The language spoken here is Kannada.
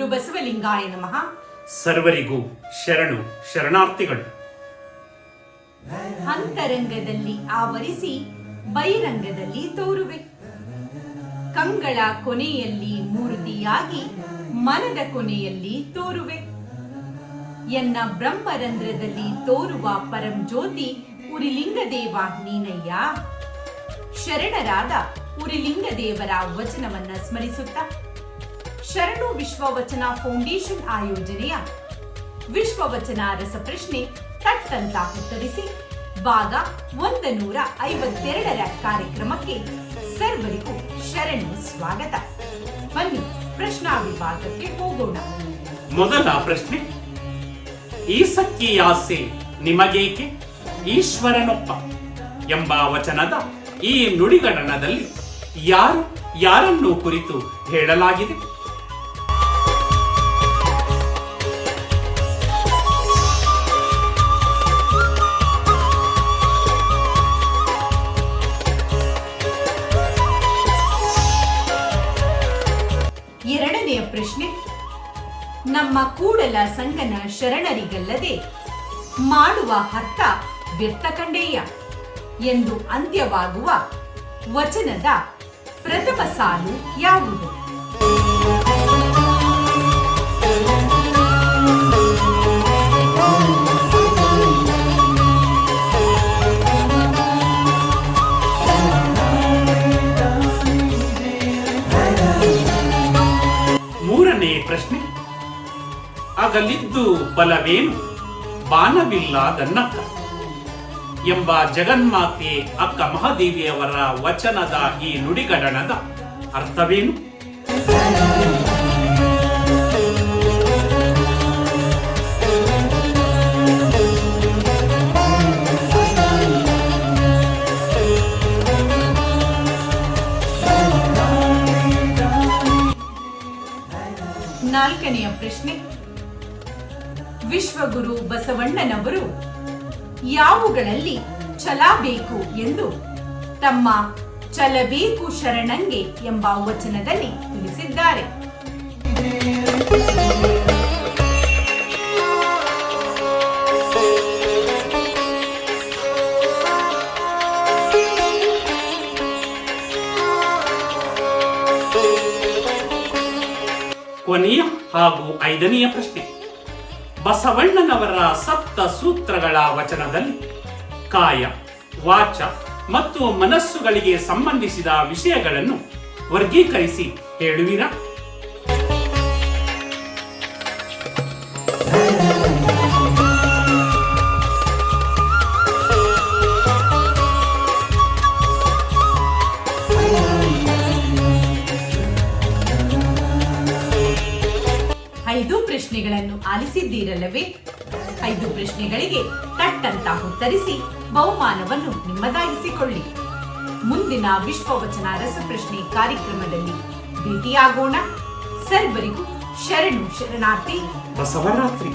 ಗುರು ಬಸವಲಿಂಗಾಯ ನಮಃ. ಸರ್ವರಿಗೂ ಶರಣು ಶರಣಾರ್ಥಿಗಳು. ಅಂತರಂಗದಲ್ಲಿ ಆವರಿಸಿ ಬಹಿರಂಗದಲ್ಲಿ ತೋರುವೆ, ಕಂಗಳ ಕೊನೆಯಲ್ಲಿ ಮೂರ್ತಿಯಾಗಿ ಮನದ ಕೊನೆಯಲ್ಲಿ ತೋರುವೆ. ಎನ್ನ ಬ್ರಹ್ಮರಂಧ್ರದಲ್ಲಿ ತೋರುವ ಪರಂ ಜ್ಯೋತಿ ಉರಿಲಿಂಗದೇವ ನೀನಯ್ಯ. ಶರಣರಾದ ಉರಿಲಿಂಗದೇವರ ವಚನವನ್ನ ಸ್ಮರಿಸುತ್ತಾ ಶರಣು ವಿಶ್ವವಚನ ಫೌಂಡೇಶನ್ ಆಯೋಜನೆಯ ವಿಶ್ವವಚನ ರಸಪ್ರಶ್ನೆ ತಟ್ಟಂತ ಉತ್ತರಿಸಿ ಭಾಗ 152ರ ಕಾರ್ಯಕ್ರಮಕ್ಕೆ ಸರ್ವರಿಗೂ ಶರಣು ಸ್ವಾಗತ. ಬನ್ನಿ ಪ್ರಶ್ನಾ ವಿಭಾಗಕ್ಕೆ ಹೋಗೋಣ. ಮೊದಲ ಪ್ರಶ್ನೆ, ಈ ಸಖಿಯಾಸೆ ನಿಮಗೇಕೆ ಈಶ್ವರನೊಪ್ಪ ಎಂಬ ವಚನದ ಈ ನುಡಿಗಡನದಲ್ಲಿ ಯಾರು ಯಾರನ್ನು ಕುರಿತು ಹೇಳಲಾಗಿದೆ? ಎರಡನೆಯ ಪ್ರಶ್ನೆ, ನಮ್ಮ ಕೂಡಲ ಸಂಗನ ಶರಣರಿಗಲ್ಲದೆ ಮಾಡುವ ಅರ್ಥ ವ್ಯರ್ಥ ಕಂಡೇಯ ಎಂದು ಅಂತ್ಯವಾಗುವ ವಚನದ ಪ್ರಥಮ ಸಾಲು ಯಾವುದು? ಮೂರನೇ ಪ್ರಶ್ನೆ, ಅಗಲಿದ್ದು ಬಲವೇನು ಬಾನವಿಲ್ಲದನ್ನಕ್ಕ ಎಂಬ ಜಗನ್ಮಾತೆ ಅಕ್ಕ ಮಹಾದೇವಿಯವರ ವಚನದ ಈ ನುಡಿಗಡನದ ಅರ್ಥವೇನು? ನಾಲ್ಕನೆಯ ಪ್ರಶ್ನೆ, ವಿಶ್ವಗುರು ಬಸವಣ್ಣನವರು ಯಾವುಗಳಲ್ಲಿ ಛಲ ಬೇಕು ಎಂದು ತಮ್ಮ ಛಲಬೇಕು ಶರಣಂಗೆ ಎಂಬ ವಚನದಲ್ಲಿ ತಿಳಿಸಿದ್ದಾರೆ? ಕೊನೆಯ ಹಾಗೂ ಐದನೆಯ ಪ್ರಶ್ನೆ, ಬಸವಣ್ಣನವರ ಸಪ್ತ ಸೂತ್ರಗಳ ವಚನದಲ್ಲಿ ಕಾಯ, ವಾಚ ಮತ್ತು ಮನಸ್ಸುಗಳಿಗೆ ಸಂಬಂಧಿಸಿದ ವಿಷಯಗಳನ್ನು ವರ್ಗೀಕರಿಸಿ ಹೇಳುವಿರಾ? ಐದು ಪ್ರಶ್ನೆಗಳನ್ನು ಆಲಿಸಿದ್ದೀರಲ್ಲವೇ? 5 ಪ್ರಶ್ನೆಗಳಿಗೆ ತಟ್ಟಂತ ಉತ್ತರಿಸಿ ಬಹುಮಾನವನ್ನು ನಿಮ್ಮದಾಗಿಸಿಕೊಳ್ಳಿ. ಮುಂದಿನ ವಿಶ್ವವಚನ ರಸಪ್ರಶ್ನೆ ಕಾರ್ಯಕ್ರಮದಲ್ಲಿ ಭೇಟಿಯಾಗೋಣ. ಸರ್ವರಿಗೂ ಶರಣು ಶರಣಾರ್ಥಿ. ಬಸವರಾತ್ರಿ.